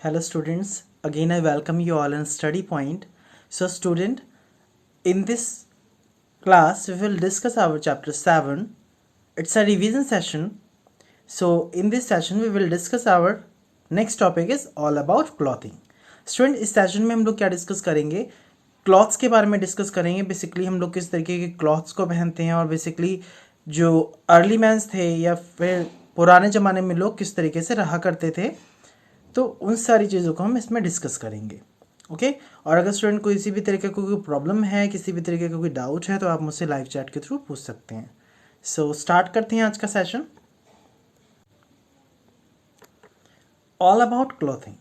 Hello students, again I welcome you all in study point. So student, in this class we will discuss our chapter 7. It's a revision session. So in this session we will discuss our next topic is all about clothing. Student इस session में हम लोग क्या discuss करेंगे, clothes के बारे में discuss करेंगे. बेसिकली हम लोग किस तरीके के क्लॉथ्स को पहनते हैं और बेसिकली जो अर्ली मैंस थे या फिर पुराने ज़माने में लोग किस तरीके से रहा करते थे, तो उन सारी चीज़ों को हम इसमें डिस्कस करेंगे. ओके और अगर स्टूडेंट को किसी भी तरीके का कोई प्रॉब्लम है, किसी भी तरीके का कोई डाउट है, तो आप मुझसे लाइव चैट के थ्रू पूछ सकते हैं. सो स्टार्ट करते हैं आज का session. All about clothing.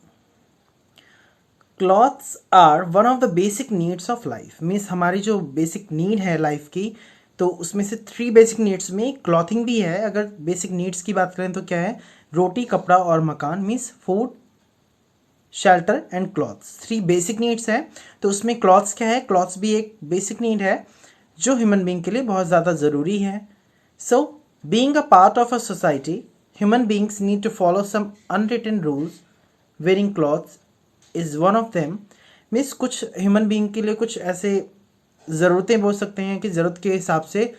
Clothes are one of the basic needs of life. Means हमारी जो बेसिक नीड है लाइफ की, तो उसमें से 3 बेसिक नीड्स में क्लॉथिंग भी है. अगर बेसिक नीड्स की बात करें तो क्या है, रोटी, कपड़ा और मकान. Means food, shelter and clothes, 3 basic needs हैं. तो उसमें क्लॉथ्स क्या है, क्लॉथ्स भी एक बेसिक नीड है जो ह्यूमन बीइंग के लिए बहुत ज़्यादा ज़रूरी है. So being a part of a society, human beings need to follow some unwritten rules. Wearing clothes is one of them. Means कुछ ह्यूमन बीइंग के लिए कुछ ऐसे ज़रूरतें बोल सकते हैं कि ज़रूरत के हिसाब से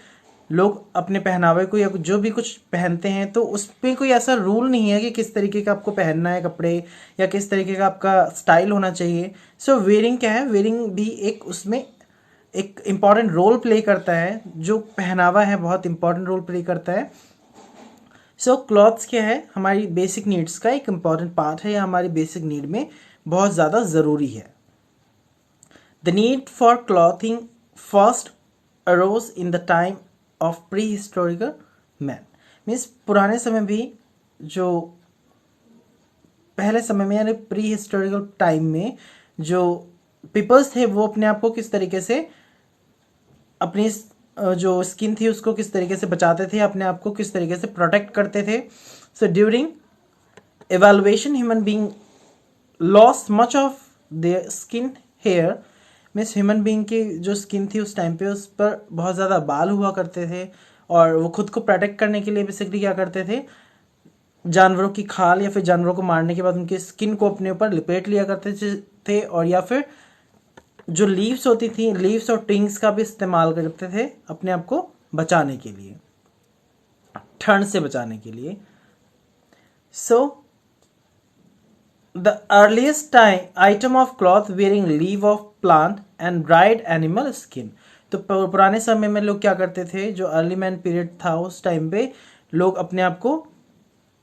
लोग अपने पहनावे को या जो भी कुछ पहनते हैं, तो उस पर कोई ऐसा रूल नहीं है कि किस तरीके का आपको पहनना है कपड़े या किस तरीके का आपका स्टाइल होना चाहिए. सो वेयरिंग क्या है, वेयरिंग भी एक उसमें एक इम्पॉर्टेंट रोल प्ले करता है. जो पहनावा है बहुत इम्पॉर्टेंट रोल प्ले करता है. सो क्लॉथ्स क्या है, हमारी बेसिक नीड्स का एक इम्पॉर्टेंट पार्ट है या हमारी बेसिक नीड में बहुत ज़्यादा ज़रूरी है. The need for clothing first arose in the time of prehistorical man. Means पुराने समय भी, जो पहले समय में यानी प्री हिस्टोरिकल टाइम में जो पीपल्स थे, वो अपने आप को किस तरीके से अपनी जो स्किन थी उसको किस तरीके से बचाते थे, अपने आप को किस तरीके से प्रोटेक्ट करते थे. So during evaluation human being lost much of their skin hair. Means human being की जो स्किन थी उस टाइम पे उस पर बहुत ज़्यादा बाल हुआ करते थे, और वो खुद को प्रोटेक्ट करने के लिए बेसिकली क्या करते थे, जानवरों की खाल या फिर जानवरों को मारने के बाद उनकी स्किन को अपने ऊपर लिपेट लिया करते थे. और या फिर जो लीव्स होती थी, लीव्स और टिंग्स का भी इस्तेमाल करते थे अपने आप को बचाने के लिए, ठंड से बचाने के लिए. सो the earliest time item of cloth wearing leaf of plant and dried animal skin. तो पुराने समय में लोग क्या करते थे, जो अर्ली मैन पीरियड था उस टाइम पे लोग अपने आप को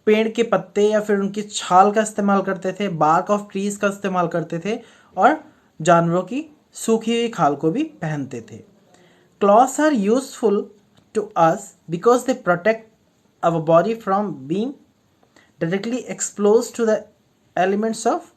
पेड़ के पत्ते या फिर उनकी छाल का इस्तेमाल करते थे, बार्क ऑफ ट्रीज का इस्तेमाल करते थे, और जानवरों की सूखी हुई खाल को भी पहनते थे. Clothes are useful to us because they protect our body from being directly exposed to the elements of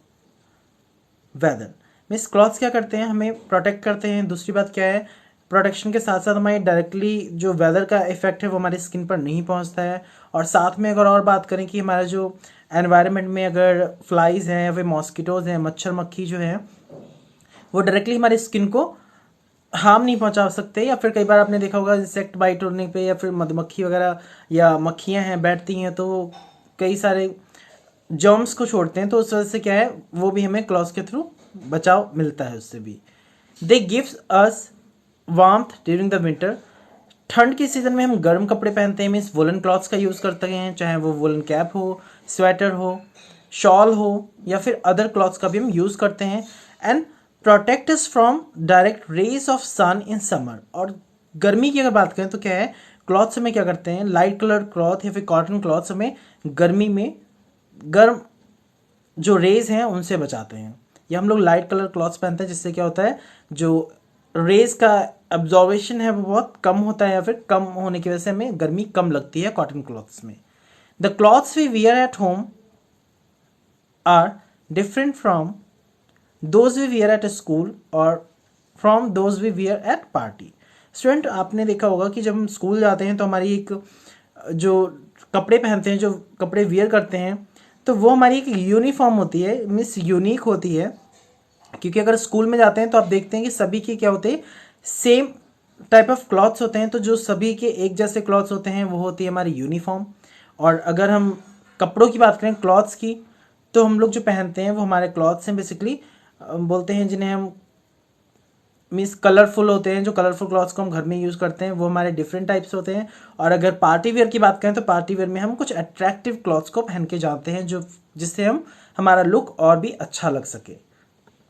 weather. Means clothes क्या करते हैं, हमें प्रोटेक्ट करते हैं. दूसरी बात क्या है, प्रोटेक्शन के साथ साथ हमारी डायरेक्टली जो वेदर का इफेक्ट है वो हमारी स्किन पर नहीं पहुंचता है. और साथ में अगर और बात करें कि हमारा जो एनवायरनमेंट में अगर फ्लाइज हैं या फिर मॉस्किटोज हैं, मच्छर मक्खी जो है, वो डायरेक्टली हमारी स्किन को हार्म नहीं पहुंचा सकते. या फिर कई बार आपने देखा होगा इंसेक्ट बाइट होने पे या फिर मधुमक्खी वगैरह या मक्खियाँ हैं बैठती हैं, तो कई सारे जर्म्स को छोड़ते हैं. तो उस वजह से क्या है, वो भी हमें क्लॉथ्स के थ्रू बचाव मिलता है उससे भी. They gives us warmth during the winter. ठंड के सीजन में हम गर्म कपड़े पहनते हैं. मीन्स वुलन क्लॉथ्स का यूज़ करते हैं, चाहे वो वुलन कैप हो, स्वेटर हो, शॉल हो, या फिर अदर क्लॉथ्स का भी हम यूज़ करते हैं. And protect us from direct rays of sun in summer. और गर्मी की अगर बात करें तो क्या है, क्लॉथ्स हमें क्या करते हैं, लाइट कलर क्लॉथ या फिर कॉटन क्लॉथ्स हमें गर्मी में गर्म जो रेज हैं उनसे बचाते हैं. या हम लोग लाइट कलर क्लॉथ्स पहनते हैं, जिससे क्या होता है, जो रेज का एब्जॉर्बेशन है वो बहुत कम होता है, या फिर कम होने की वजह से हमें गर्मी कम लगती है कॉटन क्लॉथ्स में. The clothes we wear at home are different from those we wear at school और from those we wear at party. Student, आपने देखा होगा कि जब हम स्कूल जाते हैं तो हमारी एक जो कपड़े पहनते हैं, जो कपड़े वियर करते हैं, तो वो हमारी एक यूनिफॉर्म होती है. मीन्स यूनिक होती है, क्योंकि अगर स्कूल में जाते हैं तो आप देखते हैं कि सभी के क्या होते हैं, सेम टाइप ऑफ क्लॉथ्स होते हैं. तो जो सभी के एक जैसे क्लॉथ्स होते हैं वो होती है हमारी यूनिफॉर्म. और अगर हम कपड़ों की बात करें क्लॉथ्स की, तो हम लोग जो पहनते हैं वो हमारे क्लॉथ्स हैं बेसिकली, बोलते हैं जिन्हें हम मीन्स कलरफुल होते हैं। जो कलरफुल क्लॉथ्स को हम घर में यूज़ करते हैं वो हमारे डिफरेंट टाइप्स होते हैं। और अगर पार्टी वेयर की बात करें तो पार्टी वेयर में हम कुछ अट्रैक्टिव क्लॉथ्स को पहन के जाते हैं जो जिससे हम हमारा लुक और भी अच्छा लग सके।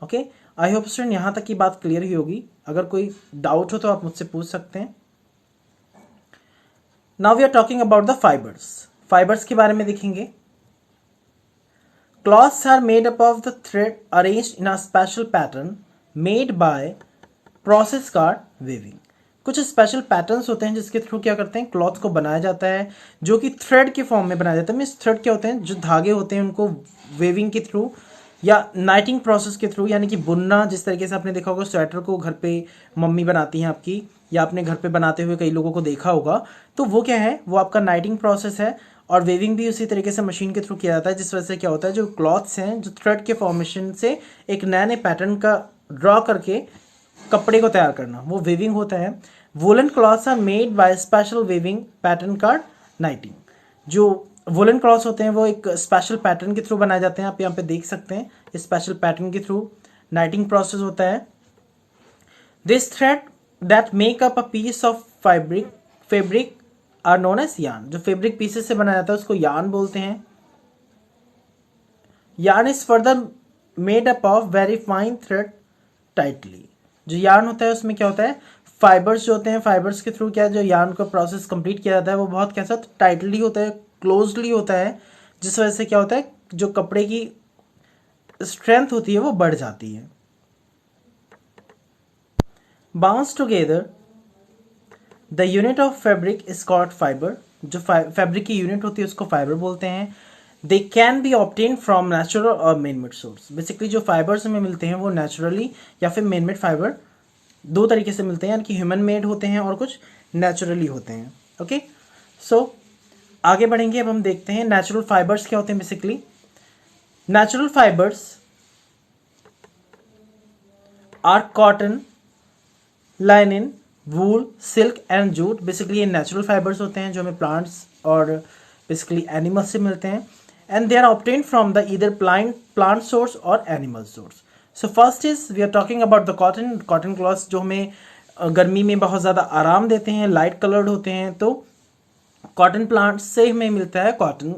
ओके, आई होप स्टूडेंट यहाँ तक की बात क्लियर ही होगी। अगर कोई डाउट हो तो आप मुझसे पूछ सकते हैं। Now we are talking about the fibres. Fibres के बारे में देखेंगे। Clothes are made up of the thread arranged in a special pattern made by process card weaving. कुछ स्पेशल पैटर्न्स होते हैं जिसके थ्रू क्या करते हैं, क्लॉथ को बनाया जाता है, जो कि थ्रेड के फॉर्म में बनाया जाता है। मीन्स थ्रेड क्या होते हैं, जो धागे होते हैं उनको वेविंग के थ्रू या नाइटिंग प्रोसेस के थ्रू, यानी कि बुनना। जिस तरीके से आपने देखा होगा स्वेटर को घर पे मम्मी बनाती हैं आपकी, या आपने घर पे बनाते हुए कई लोगों को देखा होगा, तो वो क्या है, वो आपका नाइटिंग प्रोसेस है। और वेविंग भी उसी तरीके से मशीन के थ्रू किया जाता है, जिस वजह से क्या होता है, जो क्लॉथ्स हैं जो थ्रेड के फॉर्मेशन से एक नए नए पैटर्न का ड्रॉ करके कपड़े को तैयार करना, वो वेविंग होता है। Woollen clothes are made by special weaving pattern card knitting. जो वुलन क्लॉथ्स होते हैं वो एक स्पेशल पैटर्न के थ्रू बनाए जाते हैं। आप यहाँ पे देख सकते हैं, इस स्पेशल पैटर्न के थ्रू नाइटिंग प्रोसेस होता है। This thread that make up a piece of fabric are known as yarn. जो फैब्रिक पीसेस से बनाया जाता है उसको यार्न बोलते हैं। Yarn is further made up of very fine thread tightly. जो यार्न होता है उसमें क्या होता है, फाइबर्स जो होते हैं, फाइबर्स के थ्रू क्या जो यार्न का प्रोसेस कंप्लीट किया जाता है वो बहुत कैसा टाइटली होता है, क्लोजली होता है, जिस वजह से क्या होता है, जो कपड़े की स्ट्रेंथ होती है वो बढ़ जाती है। Bounce together the unit of fabric is called fibre. जो फैब्रिक की यूनिट होती है उसको फाइबर बोलते हैं। They can B obtain from natural और मेन मेड सोर्स। बेसिकली जो फाइबर्स हमें मिलते हैं वो नेचुरली या फिर मेन मेड फाइबर दो तरीके से मिलते हैं, यानी कि ह्यूमन मेड होते हैं और कुछ नेचुरली होते हैं। ओके, सो आगे बढ़ेंगे। अब हम देखते हैं नेचुरल फाइबर्स क्या होते हैं। Basically natural fibres are cotton, linen, wool, silk and jute. Basically ये नेचुरल फाइबर्स होते हैं जो हमें प्लांट्स और बेसिकली एनिमल्स से मिलते हैं। And they are obtain from the either plant source और animal source. So first is we are talking about the cotton. Cotton clothes जो हमें गर्मी में बहुत ज़्यादा आराम देते हैं, लाइट कलर्ड होते हैं, तो कॉटन प्लांट से हमें मिलता है cotton.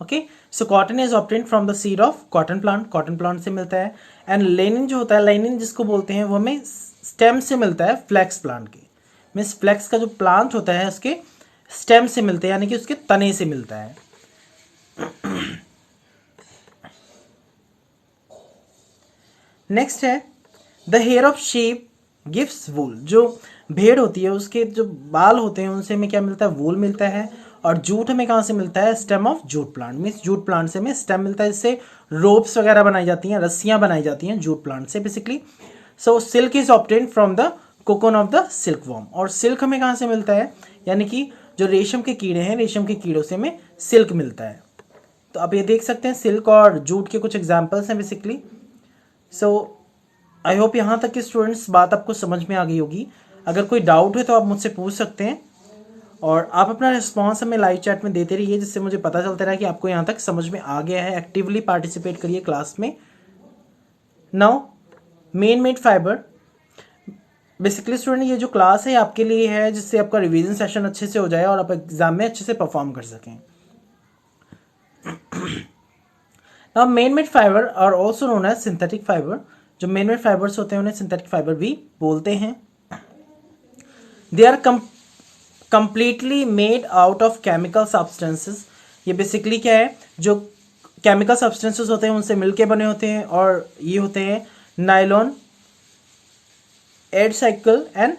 Okay, so cotton is obtain from the seed of cotton plant, cotton plant से मिलता है। एंड लेनिन जो होता है, लेनिन जिसको बोलते हैं, वो हमें स्टेम से मिलता है, फ्लैक्स प्लांट के। मीन्स फ्लैक्स का जो प्लांट होता है उसके स्टेम से मिलते हैं, यानी कि उसके तने से मिलता है। नेक्स्ट है the hair of sheep gives wool. जो भेड़ होती है उसके जो बाल होते हैं उनसे हमें क्या मिलता है, वूल मिलता है। और जूट हमें कहाँ से मिलता है, stem of jute plant. Means jute plant से हमें स्टेम मिलता है, जिससे रोप्स वगैरह बनाई जाती हैं, रस्सियां बनाई जाती हैं जूट प्लांट से basically. So silk is obtain from the cocoon of the silk worm. और सिल्क हमें कहाँ से मिलता है, यानी कि जो रेशम के कीड़े हैं, रेशम के कीड़ों से हमें सिल्क मिलता है। तो आप ये देख सकते हैं सिल्क और जूट के कुछ एग्जाम्पल्स हैं बेसिकली। सो आई होप यहाँ तक कि स्टूडेंट्स बात आपको समझ में आ गई होगी। अगर कोई डाउट है तो आप मुझसे पूछ सकते हैं, और आप अपना रिस्पॉन्स हमें लाइव चैट में देते रहिए, जिससे मुझे पता चलता रहा कि आपको यहाँ तक समझ में आ गया है। एक्टिवली पार्टिसिपेट करिए क्लास में। Now man made fibre. Basically student ये जो क्लास है आपके लिए है, जिससे आपका रिवीजन सेशन अच्छे से हो जाए और आप एग्जाम में अच्छे से परफॉर्म कर सकें। Now man made fibre are also known as synthetic fibre. जो मेन मेड फाइबर्स होते हैं उन्हें सिंथेटिक फाइबर भी बोलते हैं। They are completely made out of chemical substances. ये बेसिकली क्या है, जो केमिकल सब्सटेंसेस होते हैं उनसे मिलके बने होते हैं, और ये होते हैं नायलॉन, एड साइकिल एंड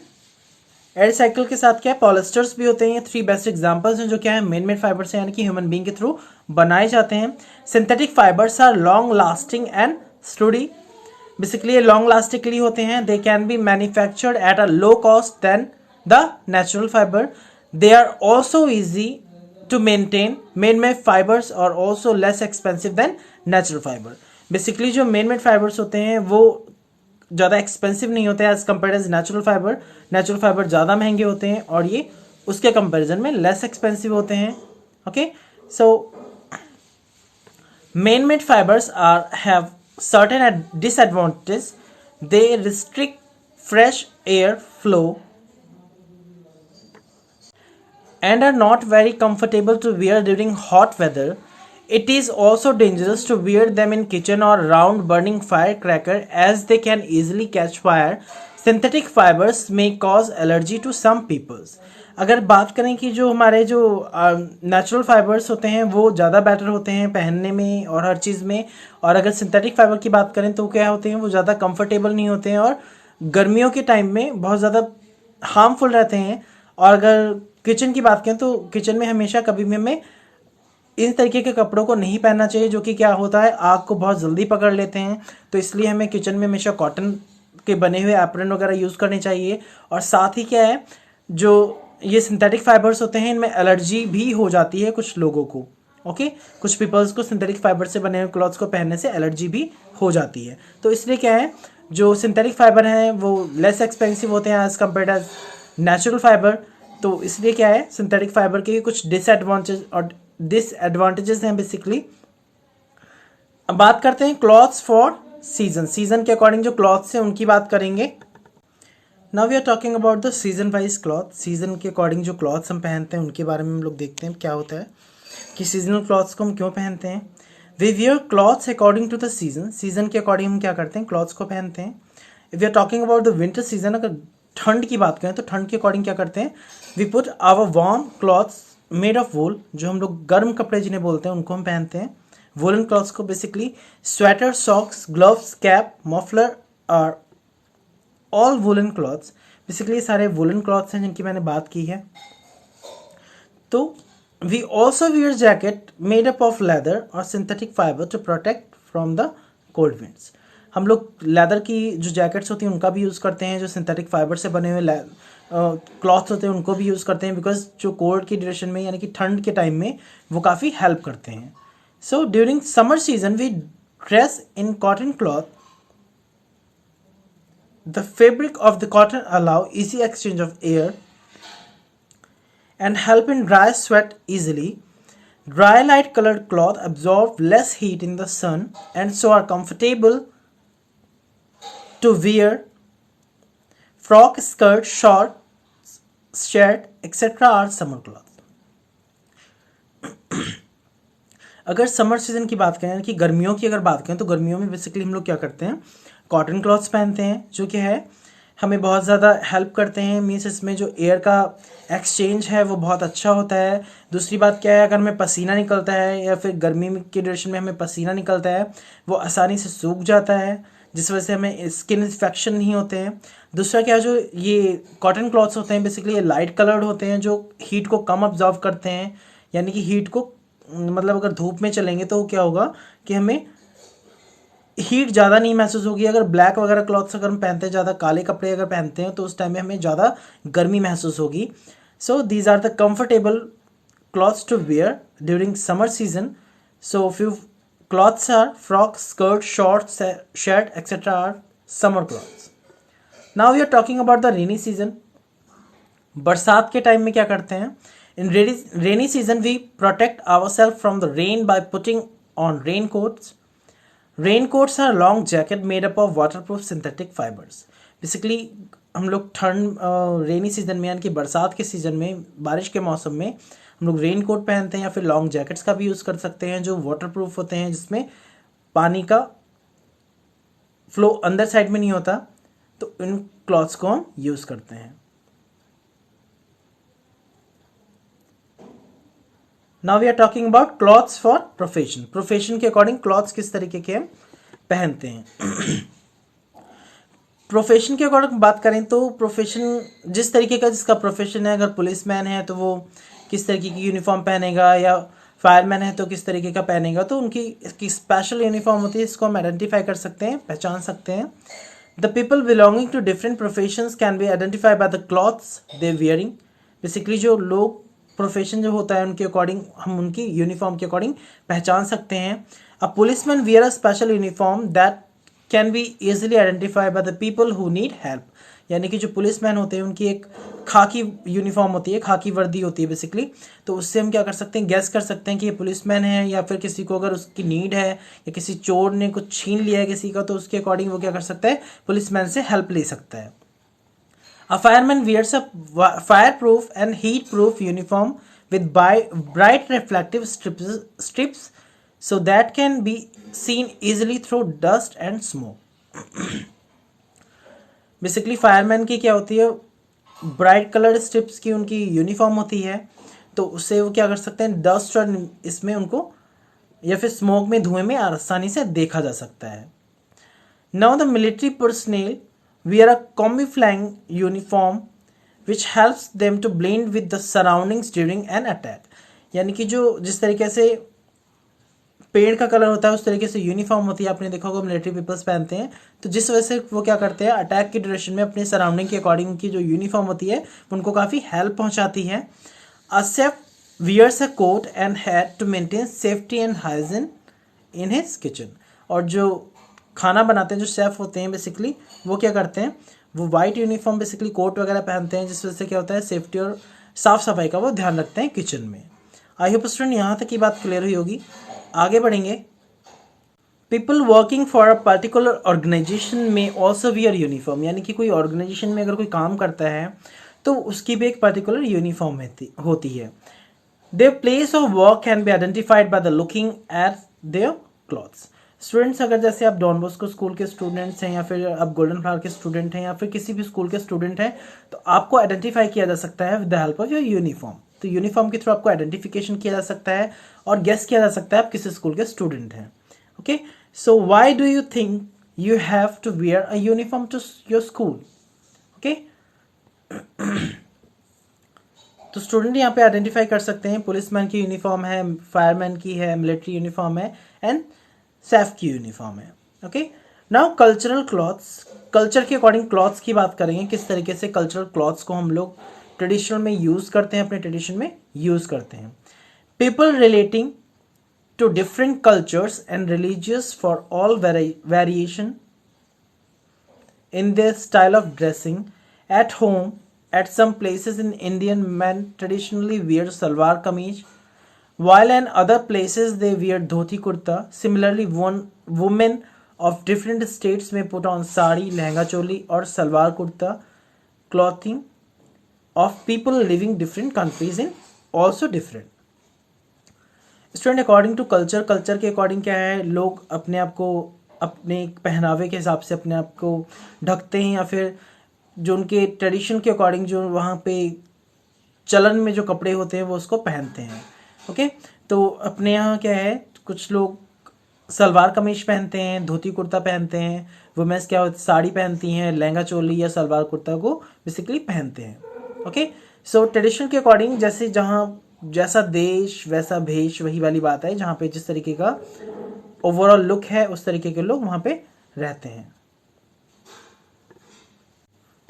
एड साइकिल के साथ क्या है, पॉलिस्टर्स भी होते हैं। ये थ्री बेस्ट एग्जांपल्स हैं जो क्या है मेन मेड फाइबर्स हैं, यानी कि ह्यूमन बीइंग के थ्रू बनाए जाते हैं। Synthetic fibres are long lasting and sturdy. Basically ये लॉन्ग लास्टिंग के लिए होते हैं। They can be manufactured at a low cost than the natural fibre. They are also easy to maintain. Man made fibres are also less expensive than natural fibre. Basically जो man made fibres होते हैं वो ज़्यादा expensive नहीं होते हैं as compare as natural fibre. Natural fibre ज़्यादा महंगे होते हैं और ये उसके कंपैरिजन में लेस एक्सपेंसिव होते हैं। Okay, so Man-made fibers have certain disadvantages. They restrict fresh air flow and are not very comfortable to wear during hot weather. It is also dangerous to wear them in kitchen or around burning firecracker as they can easily catch fire. Synthetic fibers may cause allergy to some peoples. अगर बात करें कि जो हमारे जो natural fibres होते हैं वो ज़्यादा बेटर होते हैं पहनने में और हर चीज़ में, और अगर सिंथेटिक फाइबर की बात करें तो क्या होते हैं, वो ज़्यादा कंफर्टेबल नहीं होते हैं और गर्मियों के टाइम में बहुत ज़्यादा हार्मफुल रहते हैं। और अगर किचन की बात करें तो किचन में हमेशा कभी भी हमें इस तरीके के कपड़ों को नहीं पहनना चाहिए जो कि क्या होता है, आग को बहुत जल्दी पकड़ लेते हैं। तो इसलिए हमें किचन में हमेशा कॉटन के बने हुए एप्रन वगैरह यूज़ करने चाहिए। और साथ ही क्या है, जो ये सिंथेटिक फाइबर्स होते हैं इनमें एलर्जी भी हो जाती है कुछ लोगों को। ओके, कुछ पीपल्स को सिंथेटिक फाइबर से बने हुए क्लॉथ्स को पहनने से एलर्जी भी हो जाती है। तो इसलिए क्या है, जो सिंथेटिक फाइबर हैं वो लेस एक्सपेंसिव होते हैं as compare as natural fibre. तो इसलिए क्या है, सिंथेटिक फाइबर के कुछ डिसएडवांटेजेस हैं बेसिकली। अब बात करते हैं क्लॉथ्स फॉर सीजन। सीजन के अकॉर्डिंग जो क्लॉथ्स हैं उनकी बात करेंगे। Now we are talking about the season wise cloth. Season के अकॉर्डिंग जो क्लॉथ्स हम पहनते हैं उनके बारे में हम लोग देखते हैं क्या होता है कि सीजनल क्लॉथ्स को हम क्यों पहनते हैं। We wear clothes according to the season. Season के अकॉर्डिंग हम क्या करते हैं, क्लॉथ्स को पहनते हैं। If we are talking about the winter season, अगर ठंड की बात करें तो ठंड के अकॉर्डिंग क्या करते हैं, we put our warm clothes made of wool. जो हम लोग गर्म कपड़े जिन्हें बोलते हैं उनको हम पहनते हैं, वूलन क्लॉथ्स को basically. Sweater, socks, gloves, cap, muffler are all woollen clothes. Basically सारे वुलन क्लॉथ्स हैं जिनकी मैंने बात की है। तो we also wear jacket made up of leather और synthetic fibre to protect from the cold winds. हम लोग लेदर की जो जैकेट्स होती हैं उनका भी यूज़ करते हैं, जो सिंथेटिक फाइबर से बने हुए क्लॉथ्स होते हैं उनको भी यूज़ करते हैं, बिकॉज जो कोल्ड की ड्यूरेशन में यानी कि ठंड के टाइम में वो काफ़ी हेल्प करते हैं। So during summer season we dress in cotton cloth. The fabric of the cotton allow easy exchange of air and help in dry sweat easily. Dry light colored cloth absorb less heat in the sun and so are comfortable to wear. Frock, skirt, shorts, shirt, etc. are summer clothes. अगर summer season की बात करें कि गर्मियों की अगर बात करें तो गर्मियों में बेसिकली हम लोग क्या करते हैं, कॉटन क्लॉथ्स पहनते हैं जो कि है हमें बहुत ज़्यादा हेल्प करते हैं। मीन्स इसमें जो एयर का एक्सचेंज है वो बहुत अच्छा होता है। दूसरी बात क्या है, अगर हमें पसीना निकलता है या फिर गर्मी के ड्यूरेशन में हमें पसीना निकलता है वो आसानी से सूख जाता है, जिस वजह से हमें स्किन इन्फेक्शन नहीं होते हैं। दूसरा क्या, जो ये कॉटन क्लॉथ्स होते हैं बेसिकली ये लाइट कलर्ड होते हैं जो हीट को कम ऑब्जॉर्व करते हैं। यानी कि हीट को मतलब अगर धूप में चलेंगे तो क्या होगा कि हमें हीट ज़्यादा नहीं महसूस होगी। अगर ब्लैक वगैरह क्लॉथ्स अगर हम पहनते हैं, ज़्यादा काले कपड़े अगर पहनते हैं तो उस टाइम में हमें ज़्यादा गर्मी महसूस होगी। So these are the comfortable clothes to wear during summer season. So few clothes are frock, skirt, shorts, shirt etcetera are summer clothes. Now we are talking about the rainy season. बरसात के time में क्या करते हैं, in rainy season we protect our self from the rain by putting on rain coats. Raincoats are long jacket made up of waterproof synthetic fibers. Basically हम लोग ठंड rainy season में यानी कि बरसात के सीज़न में, बारिश के मौसम में हम लोग रेन कोट पहनते हैं या फिर लॉन्ग जैकेट्स का भी यूज़ कर सकते हैं जो वाटरप्रूफ होते हैं, जिसमें पानी का फ्लो अंदर साइड में नहीं होता। तो इन क्लॉथ्स को हम यूज़ करते हैं। Now we are talking about clothes for profession. Profession के अकॉर्डिंग क्लॉथ्स किस तरीके के हम पहनते हैं। प्रोफेशन के अकॉर्डिंग बात करें तो प्रोफेशन जिस तरीके का जिसका प्रोफेशन है, अगर पुलिसमैन है तो वो किस तरीके की यूनिफॉर्म पहनेगा, या फायरमैन है तो किस तरीके का पहनेगा, तो उनकी इसकी स्पेशल यूनिफॉर्म होती है, इसको हम आइडेंटिफाई कर सकते हैं, पहचान सकते हैं। The people belonging to different professions can be identified by the clothes they wearing. Basically जो लोग प्रोफेशन जो होता है उनके अकॉर्डिंग हम उनकी यूनिफॉर्म के अकॉर्डिंग पहचान सकते हैं। A policeman wear a special uniform that can be easily identified by the people who need help. यानी कि जो पुलिसमैन होते हैं उनकी एक खाकी यूनिफॉर्म होती है, खाकी वर्दी होती है बेसिकली, तो उससे हम क्या कर सकते हैं, गैस कर सकते हैं कि ये पुलिसमैन है, या फिर किसी को अगर उसकी नीड है या किसी चोर ने कुछ छीन लिया है किसी का, तो उसके अकॉर्डिंग वो क्या कर सकता है, पुलिसमैन से हेल्प ले सकता है। A fireman wears a fireproof and heat-proof uniform with bright reflective strips so that can be seen easily through dust and smoke. Basically fireman की क्या होती है, ब्राइट कलर्ड स्ट्रिप्स की उनकी यूनिफॉर्म होती है, तो उससे वो क्या कर सकते हैं, डस्ट और इसमें उनको या फिर स्मोक में, धुएं में आसानी से देखा जा सकता है। Now the military personnel wear a camouflage uniform which helps them to blend with the surroundings during an attack। यानी कि जो जिस तरीके से पेड़ का कलर होता है उस तरीके से यूनिफॉर्म होती है, आपने देखा होगा मिलिट्री पीपल्स पहनते हैं, तो जिस वजह से वो क्या करते हैं, अटैक की ड्यूरेशन में अपने सराउंडिंग के अकॉर्डिंग की जो यूनिफॉर्म होती है उनको काफ़ी हेल्प पहुंचाती है। A chef wears a coat and hat to maintain safety and hygiene in his kitchen. और जो खाना बनाते हैं, जो शेफ होते हैं बेसिकली, वो क्या करते हैं, वो वाइट यूनिफॉर्म बेसिकली कोट वगैरह पहनते हैं, जिस वजह से क्या होता है, सेफ्टी और साफ सफाई का वो ध्यान रखते हैं किचन में। आई होप स्टूडेंट यहाँ तक की बात क्लियर हुई होगी। आगे बढ़ेंगे। People working for a particular organisation में ऑल्सो वियर यूनिफॉर्म। यानी कि कोई ऑर्गेनाइजेशन में अगर कोई काम करता है तो उसकी भी एक पर्टिकुलर यूनिफॉर्म होती है। Their place of work can be identified by the looking at there clothes. Students, अगर जैसे आप डॉन बॉस्को स्कूल के स्टूडेंट्स हैं, या फिर आप गोल्डन फ्लावर के स्टूडेंट हैं, या फिर किसी भी स्कूल के स्टूडेंट हैं, तो आपको आइडेंटिफाई किया जा सकता है with the help of your uniform. तो यूनिफॉर्म के थ्रू आपको आइडेंटिफिकेशन किया जा सकता है और गेस किया जा सकता है आप किस स्कूल के स्टूडेंट हैं। Okay, so why do you think you have to wear a uniform to your school? Okay, तो स्टूडेंट यहाँ पे आइडेंटिफाई कर सकते हैं, पुलिसमैन की यूनिफॉर्म है, फायरमैन की है, मिलिट्री यूनिफॉर्म है, एंड सेफ की यूनिफॉर्म है। Okay, now cultural clothes. Culture के अकॉर्डिंग क्लॉथ्स की बात करेंगे, किस तरीके से कल्चरल क्लॉथ्स को हम लोग ट्रेडिशनल में यूज करते हैं, अपने ट्रेडिशन में यूज करते हैं। People relating to different cultures and religious for all variation in their style of dressing. At home, at some places in Indian, men traditionally wear salwar kameez, while in other places they wear dhoti kurta. Similarly, women of different states may put on sari, lehenga choli or salwar kurta. Clothing of people living different countries in also different. Student, according to culture, culture के according क्या है, लोग अपने आप को अपने पहनावे के हिसाब से अपने आप को ढकते हैं, या फिर जो उनके ट्रेडिशन के अकॉर्डिंग जो वहाँ पे चलन में जो कपड़े होते हैं वो उसको पहनते हैं। ओके, तो अपने यहाँ क्या है, कुछ लोग सलवार कमीज पहनते हैं, धोती कुर्ता पहनते हैं, वुमेन्स क्या होती साड़ी पहनती हैं, लहंगा चोली या सलवार कुर्ता को बेसिकली पहनते हैं। ओके, सो ट्रेडिशन के अकॉर्डिंग जैसे जहाँ जैसा देश वैसा भेष, वही वाली बात है, जहाँ पे जिस तरीके का ओवरऑल लुक है उस तरीके के लोग वहाँ पे रहते हैं।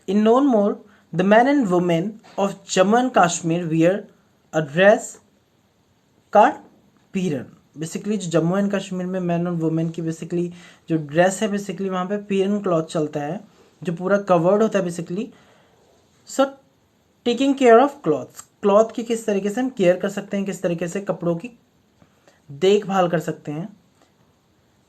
इन known more the man and women of Jammu and Kashmir wear a dress card Piran. Basically जो जम्मू एंड कश्मीर में मैन और वुमेन की बेसिकली जो ड्रेस है, बेसिकली वहाँ पे पीरन क्लॉथ चलता है जो पूरा कवर्ड होता है basically. So taking care of clothes, cloth की किस तरीके से हम केयर कर सकते हैं, किस तरीके से कपड़ों की देखभाल कर सकते हैं।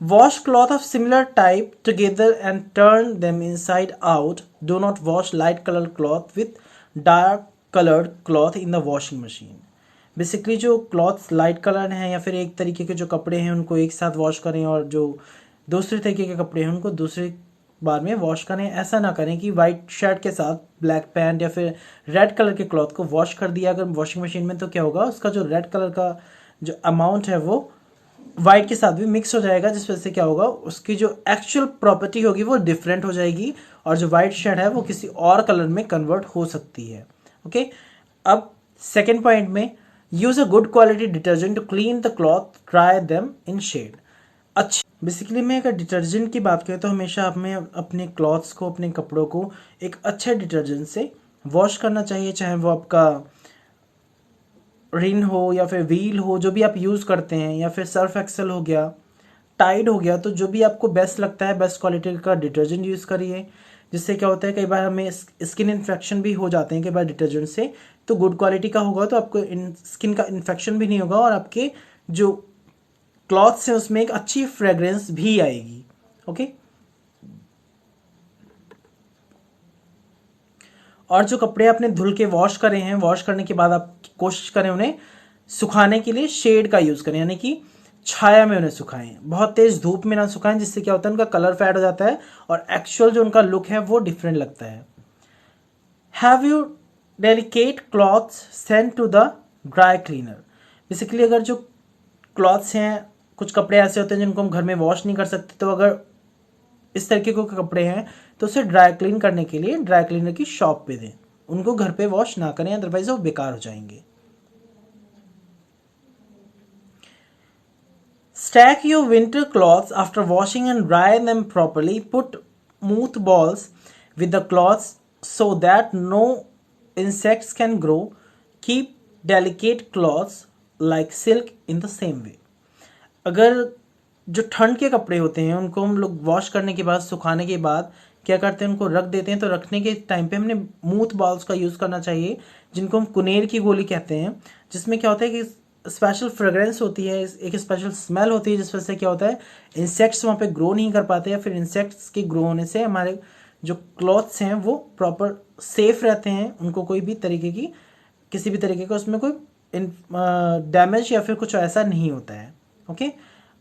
Wash cloth of similar type together and turn them inside out. Do not wash light colour cloth with dark coloured cloth in the washing machine. Basically जो क्लॉथ्स लाइट कलर हैं या फिर एक तरीके के जो कपड़े हैं उनको एक साथ वॉश करें, और जो दूसरे तरीके के कपड़े हैं उनको दूसरे बार में वॉश करें। ऐसा ना करें कि वाइट शर्ट के साथ ब्लैक पैंट या फिर रेड कलर के क्लॉथ को वॉश कर दिया अगर वॉशिंग मशीन में, तो क्या होगा, उसका जो रेड कलर का जो अमाउंट है वो वाइट के साथ भी मिक्स हो जाएगा, जिस वजह से क्या होगा, उसकी जो एक्चुअल प्रॉपर्टी होगी वो डिफरेंट हो जाएगी, और जो वाइट शर्ट है वो किसी और कलर में कन्वर्ट हो सकती है। ओके, अब सेकेंड पॉइंट में, use a good quality detergent to clean the cloth, dry them in shade. अच्छा, बेसिकली मैं अगर डिटर्जेंट की बात करें तो हमेशा हमें अपने क्लॉथ्स को, अपने कपड़ों को एक अच्छे डिटर्जेंट से वॉश करना चाहिए, चाहे वो आपका रिन हो या फिर व्हील हो, जो भी आप यूज़ करते हैं, या फिर सर्फ एक्सेल हो गया, टाइट हो गया तो जो भी आपको बेस्ट लगता है बेस्ट क्वालिटी का डिटर्जेंट यूज़ करिए, जिससे क्या होता है कई बार हमें स्किन इन्फेक्शन भी हो जाते हैं कई बार डिटर्जेंट से। तो गुड क्वालिटी का होगा तो आपको स्किन का इन्फेक्शन भी नहीं होगा और आपके जो क्लॉथ्स हैं उसमें एक अच्छी फ्रेग्रेंस भी आएगी। ओके, और जो कपड़े आपने धुल के वॉश करे हैं, वॉश करने के बाद आप कोशिश करें उन्हें सुखाने के लिए शेड का यूज़ करें, यानी कि छाया में उन्हें सुखाएं, बहुत तेज धूप में ना सुखाएं, जिससे क्या होता है उनका कलर फेड हो जाता है और एक्चुअल जो उनका लुक है वो डिफरेंट लगता है। Have you delicate clothes send to the dry cleaner. Basically अगर जो क्लॉथ्स हैं, कुछ कपड़े ऐसे होते हैं जिनको हम घर में वॉश नहीं कर सकते, तो अगर इस तरीके के कपड़े हैं तो उसे ड्राई क्लीन करने के लिए ड्राई क्लीनर की शॉप पे दें, उनको घर पे वॉश ना करें, अदरवाइज वो बेकार हो जाएंगे। Stack your winter clothes after washing and dry them properly. Put mothballs with the cloths so that no insects can grow. Keep delicate cloths like silk in the same way. अगर जो ठंड के कपड़े होते हैं उनको हम लोग वॉश करने के बाद, सुखाने के बाद क्या करते हैं, उनको रख देते हैं, तो रखने के टाइम पे हमने मूथ बॉल्स का यूज़ करना चाहिए, जिनको हम कुनेर की गोली कहते हैं, जिसमें क्या होता है कि स्पेशल फ्रेग्रेंस होती है, एक स्पेशल स्मेल होती है, जिस वजह से क्या होता है इंसेक्ट्स वहाँ पे ग्रो नहीं कर पाते, या फिर इंसेक्ट्स के ग्रो होने से हमारे जो क्लॉथ्स हैं वो प्रॉपर सेफ रहते हैं, उनको कोई भी तरीके की किसी भी तरीके का उसमें कोई डैमेज या फिर कुछ ऐसा नहीं होता है। Okay,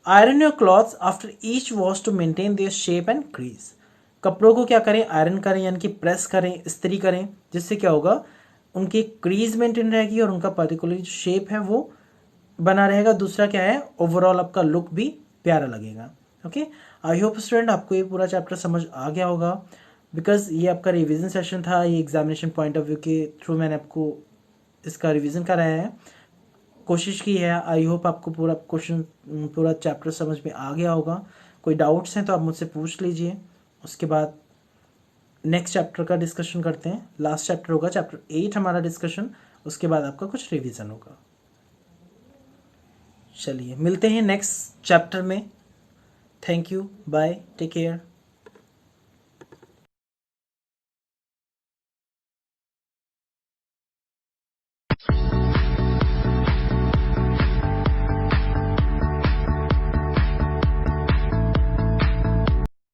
iron your clothes after each wash to maintain their shape and crease. कपड़ों को क्या करें, आयरन करें, यानी कि प्रेस करें, इस्त्री करें, जिससे क्या होगा उनकी क्रीज मेंटेन रहेगी और उनका पर्टिकुलर जो शेप है वो बना रहेगा। दूसरा क्या है, ओवरऑल आपका लुक भी प्यारा लगेगा। ओके, आई होप स्टूडेंट आपको ये पूरा चैप्टर समझ आ गया होगा, बिकॉज ये आपका रिवीजन सेशन था, ये एग्जामिनेशन पॉइंट ऑफ व्यू के थ्रू मैंने आपको इसका रिवीजन कराया है, कोशिश की है। आई होप आपको पूरा क्वेश्चन पूरा चैप्टर समझ में आ गया होगा। कोई डाउट्स हैं तो आप मुझसे पूछ लीजिए, उसके बाद नेक्स्ट चैप्टर का डिस्कशन करते हैं। लास्ट चैप्टर होगा चैप्टर 8 हमारा डिस्कशन, उसके बाद आपका कुछ रिवीजन होगा। चलिए मिलते हैं नेक्स्ट चैप्टर में। Thank you, bye, take care.